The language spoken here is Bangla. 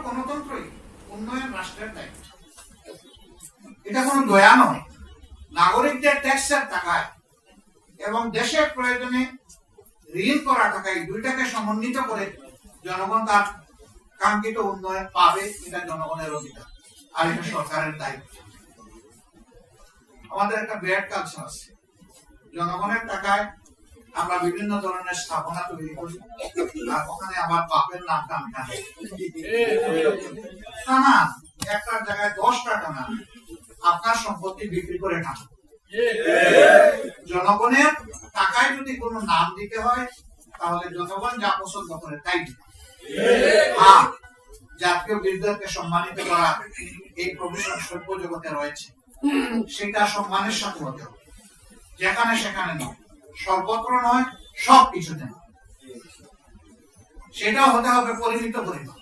গণতন্ত্রই উন্নয়ন রাষ্ট্রের দায়িত্ব। এটা কোনো দয়া নয়। নাগরিকদের ট্যাক্সের টাকায় এবং দেশের প্রয়োজনে ঋণ করা টাকায় দুইটাকে সমন্বিত করে জনগণ তার কাঙ্ক্ষিত উন্নয়ন পাবে, এটা জনগণের অধিকার আর এটা সরকারের দায়িত্ব। আমাদের একটা ব্যাড কালচার আছে, জনগণের টাকায় আমরা বিভিন্ন ধরনের স্থাপনা তৈরি করি আর ওখানে আবার বাপের নামটা আমি টানি না, একটা জায়গায় 10টা টানা আপনার সম্পত্তি বিক্রি করে টানা। জনগণের টাকায় যদি কোনো নাম দিতে হয় তাহলে জনগণ যা পছন্দ করে তাই দিতে। হ্যাঁ, জাতীয় বীরদেরকে সম্মানিত করা এই প্রভিশন সভ্য জগতে রয়েছে, সেটা সম্মানের সাথে হতে হবে, যেখানে সেখানে নয়, সর্বত্র নয়, সব কিছুতে নয়। সেটাও হতে হবে পরিমিত পরিমাণ।